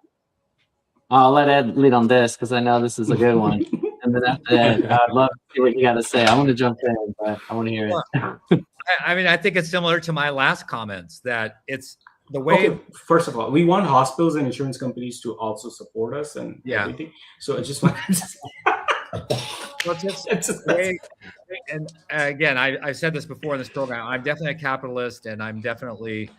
I'll let Ed lead on this because I know this is a good one. And then after that, I'd love to see what you got to say. I want to jump in, but I want to hear it. I mean, I think it's similar to my last comments, that it's the way. Okay, first of all, we want hospitals and insurance companies to also support us and everything. So I just want to it's the way, and again, I've said this before in this program. I'm definitely a capitalist, and I'm definitely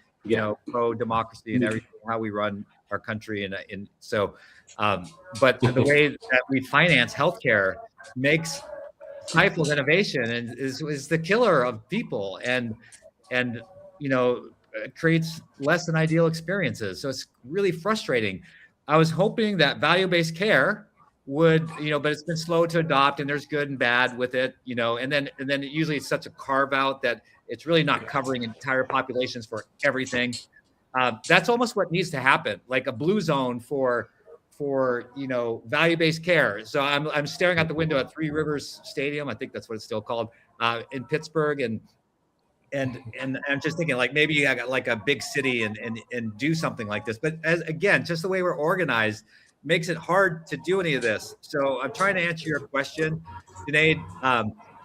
pro democracy and everything, how we run our country, and so. But the way that we finance healthcare stifles innovation and is the killer of people, and creates less than ideal experiences. So it's really frustrating. I was hoping that value-based care would, but it's been slow to adopt, and there's good and bad with it, and then usually it's such a carve out that it's really not covering entire populations for everything. That's almost what needs to happen, like a blue zone for value-based care. So I'm staring out the window at Three Rivers Stadium, I think that's what it's still called, in Pittsburgh, and I'm just thinking, like, maybe I got like a big city and do something like this. But again, just the way we're organized makes it hard to do any of this. So I'm trying to answer your question, Junaid.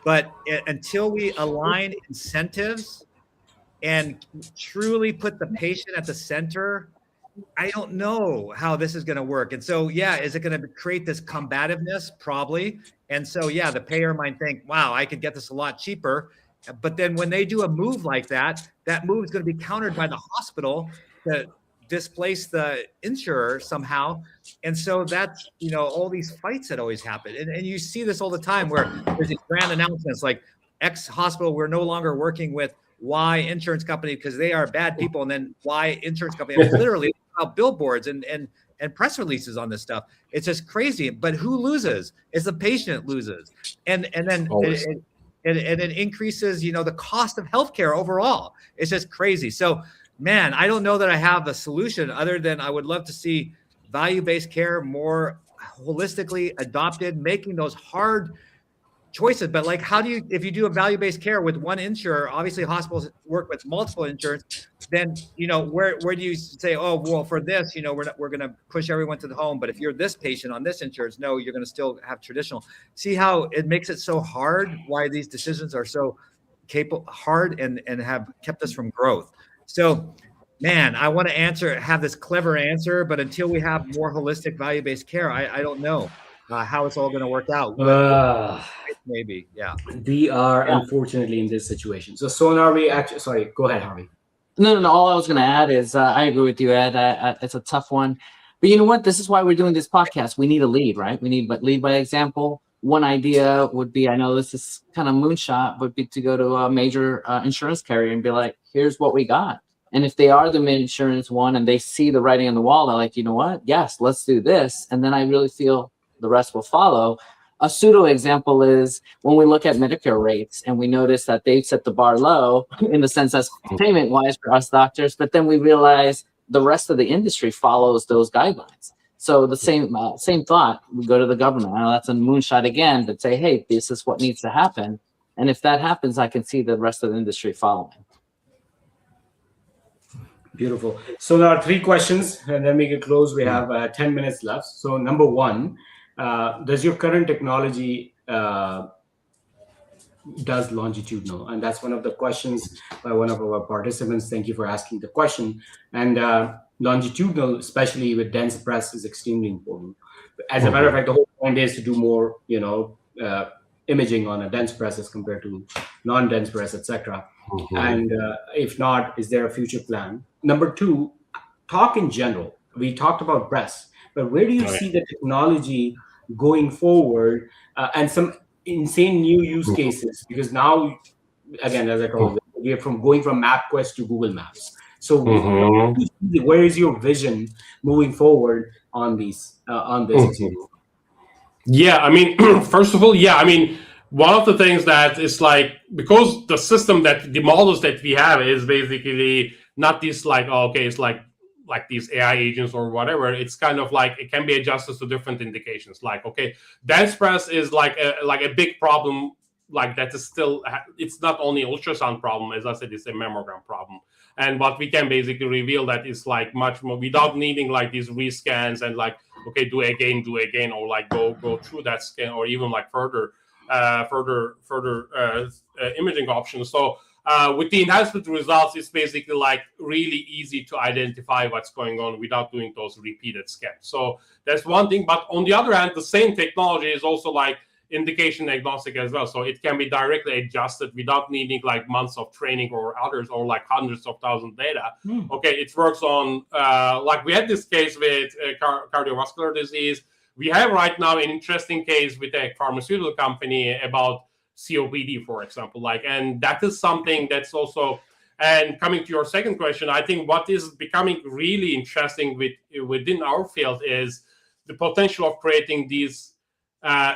But until we align incentives and truly put the patient at the center, I don't know how this is going to work. And so, is it going to create this combativeness? Probably. And so, the payer might think, wow, I could get this a lot cheaper. But then when they do a move like that, that move is going to be countered by the hospital to displace the insurer somehow. And so that's, all these fights that always happen. And you see this all the time where there's these grand announcements like X hospital, we're no longer working with Y insurance company because they are bad people. And then Y insurance company, literally billboards and press releases on this stuff. It's just crazy. But who loses? It's the patient loses. And then it increases, the cost of healthcare overall. It's just crazy. So, man, I don't know that I have a solution other than I would love to see value-based care more holistically adopted, making those hard choices. But like, how do you, if you do a value-based care with one insurer, obviously hospitals work with multiple insurers, then, where do you say, oh, well, for this, we're going to push everyone to the home. But if you're this patient on this insurance, no, you're going to still have traditional. See how it makes it so hard, why these decisions are so hard and have kept us from growth. So, man, I want to have this clever answer, but until we have more holistic value-based care, I don't know how it's all going to work out. Maybe, we are unfortunately in this situation. So Sonar, sorry, go ahead, Harvey. No. All I was going to add is I agree with you, Ed. It's a tough one. But you know what? This is why we're doing this podcast. We need a lead, right? We need but lead by example. One idea would be, I know this is kind of moonshot, would be to go to a major insurance carrier and be like, here's what we got. And if they are the insurance one and they see the writing on the wall, they're like, you know what? Yes, let's do this. And then I really feel the rest will follow. A pseudo example is when we look at Medicare rates and we notice that they've set the bar low in the sense that's payment wise for us doctors, but then we realize the rest of the industry follows those guidelines. So the same thought, we go to the government. I know that's a moonshot again, but say, hey, this is what needs to happen. And if that happens, I can see the rest of the industry following. Beautiful. So there are 3 questions, and then we can close. We have 10 minutes left. So number 1, does your current technology does longitudinal? And that's one of the questions by one of our participants. Thank you for asking the question. And longitudinal, especially with dense press, is extremely important. As a matter of fact, the whole point is to do more, imaging on a dense press as compared to non-dense press, etc. And if not, is there a future plan? Number 2, talk in general. We talked about breasts, but where do you see the technology going forward, and some insane new use cases? Because now, again, as I told you, we are going from MapQuest to Google Maps. So where is your vision moving forward on these on this? Yeah, I mean, first of all, one of the things that is like, because the system that the models that we have is basically not this like, it's like these AI agents or whatever. It's kind of like it can be adjusted to different indications. Like, okay, dense press is like a big problem. Like that is still, it's not only ultrasound problem, as I said, it's a mammogram problem. And what we can basically reveal that is like much more without needing like these rescans and like, okay, do again, or like go through that scan, or even like further imaging options. So with the enhancement results, it's basically like really easy to identify what's going on without doing those repeated scans. So that's one thing. But on the other hand, the same technology is also like indication agnostic as well. So it can be directly adjusted without needing like months of training or others, or like hundreds of thousands of data. Okay, it works on, like we had this case with cardiovascular disease. We have right now an interesting case with a pharmaceutical company about COPD, for example. Like, and that is something that's also, and coming to your second question, I think what is becoming really interesting within our field is the potential of creating these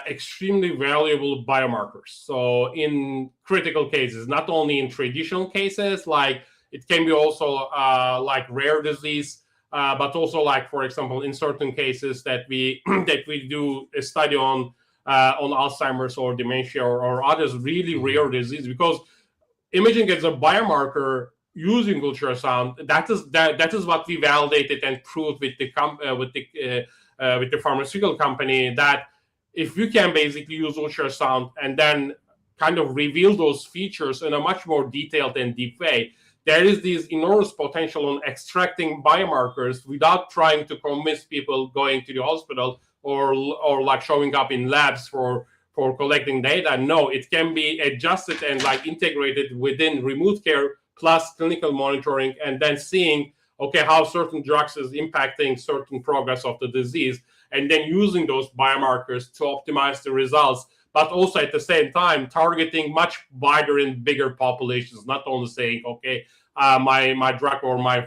extremely valuable biomarkers. So in critical cases, not only in traditional cases, like it can be also like rare disease, but also like, for example, in certain cases that we do a study on Alzheimer's or dementia or others really rare disease, because imaging as a biomarker using ultrasound, that is what we validated and proved with the pharmaceutical company, that if you can basically use ultrasound and then kind of reveal those features in a much more detailed and deep way, there is this enormous potential on extracting biomarkers without trying to convince people going to the hospital or like showing up in labs for collecting data. No, it can be adjusted and like integrated within remote care plus clinical monitoring, and then seeing, okay, how certain drugs is impacting certain progress of the disease, and then using those biomarkers to optimize the results, but also at the same time targeting much wider and bigger populations. Not only saying, okay, my drug or my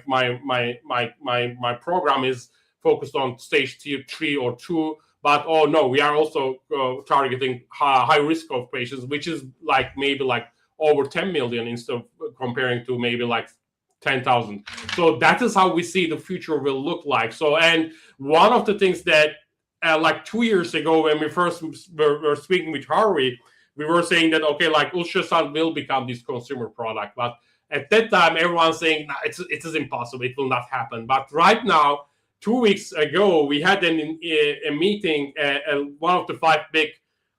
program is focused on stage 3 or 2, but oh no, we are also targeting high risk of patients, which is like maybe like over 10 million instead of comparing to maybe like 10,000. So that is how we see the future will look like. So, and one of the things that like 2 years ago, when we first were speaking with Harvey, we were saying that, okay, like ultrasound will become this consumer product. But at that time, everyone's saying, nah, it is impossible. It will not happen. But right now, 2 weeks ago, we had a meeting, one of the 5 big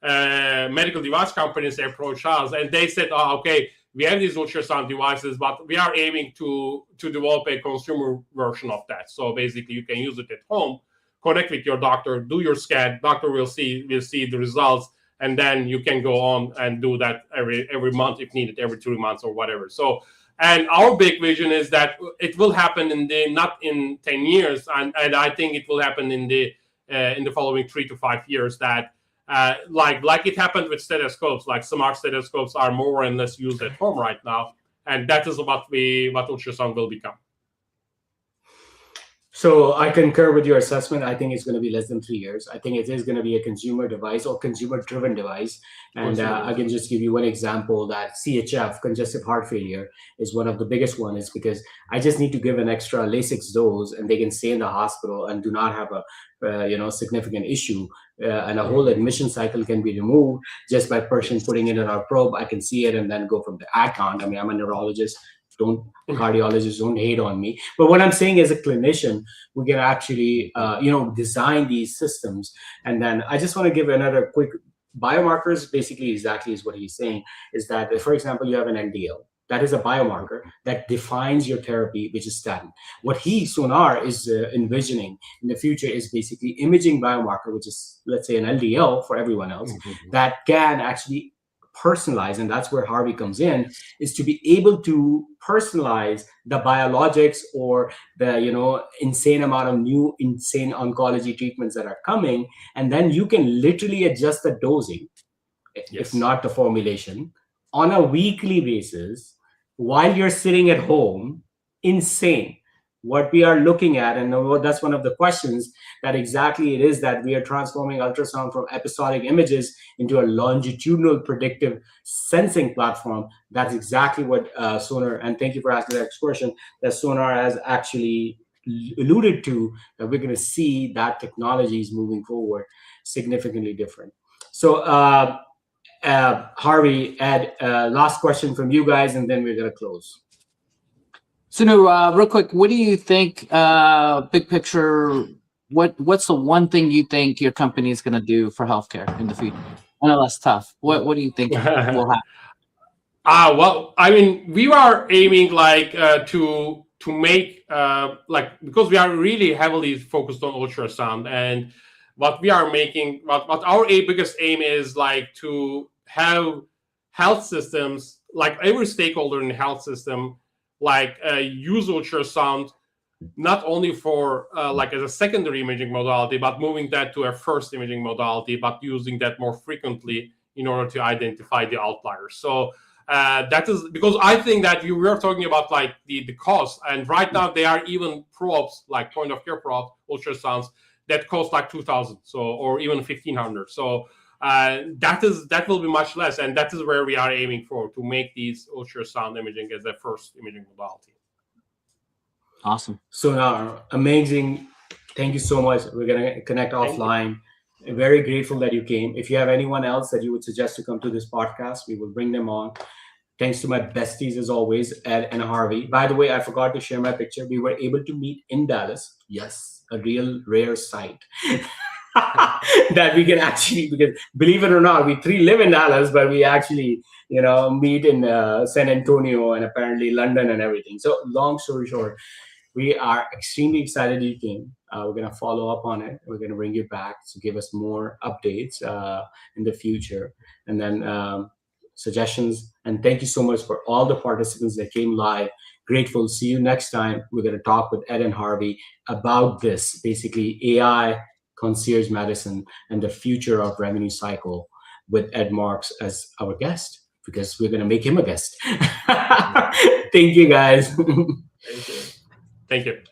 medical device companies approached us, and they said, oh, okay, we have these ultrasound devices, but we are aiming to develop a consumer version of that. So basically, you can use it at home, connect with your doctor, do your scan, doctor will see the results, and then you can go on and do that every month if needed, every 3 months or whatever. So, And our big vision is that it will happen not in 10 years, and I think it will happen in the following 3 to 5 years. That like it happened with stethoscopes, like smart stethoscopes are more and less used at home right now, and that is what ultrasound will become. So I concur with your assessment. I think it's going to be less than 3 years. I think it is going to be a consumer device or consumer-driven device. And I can just give you one example that CHF, congestive heart failure, is one of the biggest ones. Is because I just need to give an extra Lasix dose, and they can stay in the hospital and do not have a significant issue. And a whole admission cycle can be removed just by person putting it in our probe. I can see it and then go from there. I can't. I mean, I'm a neurologist. Cardiologists don't hate on me, but what I'm saying as a clinician, we can actually design these systems. And then I just want to give another quick biomarkers. Basically exactly is what he's saying, is that for example, you have an LDL. That is a biomarker that defines your therapy, which is statin. What Sonar is envisioning in the future is basically imaging biomarker, which is, let's say, an LDL for everyone else, that can actually personalize, and that's where Harvey comes in, is to be able to personalize the biologics or the insane amount of new insane oncology treatments that are coming, and then you can literally adjust the dosing, if not the formulation, on a weekly basis while you're sitting at home. Insane what we are looking at, and that's one of the questions, that exactly it is that we are transforming ultrasound from episodic images into a longitudinal predictive sensing platform. That's exactly what Sonar, and thank you for asking that question, that Sonar has actually alluded to, that we're going to see that technology is moving forward significantly different. So Harvey, Ed, last question from you guys, and then we're going to close. Sunu, real quick, what do you think, big picture, what's the one thing you think your company is going to do for healthcare in the future? I know that's tough. What do you think will happen? Well, I mean, we are aiming to make because we are really heavily focused on ultrasound, and what we are making, what our biggest aim is to have health systems, like every stakeholder in the health system, use ultrasound not only for as a secondary imaging modality, but moving that to a first imaging modality, but using that more frequently in order to identify the outliers. So that is because I think that we are talking about the cost, and right now there are even probes, like point of care probe ultrasounds, that cost $2,000, or even $1,500. So that will be much less, and that is where we are aiming for, to make these ultrasound imaging as a first imaging modality. Awesome. So now, amazing. Thank you so much. We're gonna connect offline. Very grateful that you came. If you have anyone else that you would suggest to come to this podcast, we will bring them on. Thanks to my besties as always, Ed and Harvey. By the way, I forgot to share my picture. We were able to meet in Dallas. Yes, a real rare sight. That we can actually, because believe it or not, we three live in Dallas, but we actually meet in San Antonio and apparently London and everything. So long story short, we are extremely excited you came. We're going to follow up on it. We're going to bring you back to give us more updates in the future, and then suggestions. And thank you so much for all the participants that came live. Grateful. See you next time. We're going to talk with Ed and Harvey about this, basically AI, concierge medicine, and the future of revenue cycle, with Ed Marks as our guest, because we're going to make him a guest. Thank you, guys. Thank you.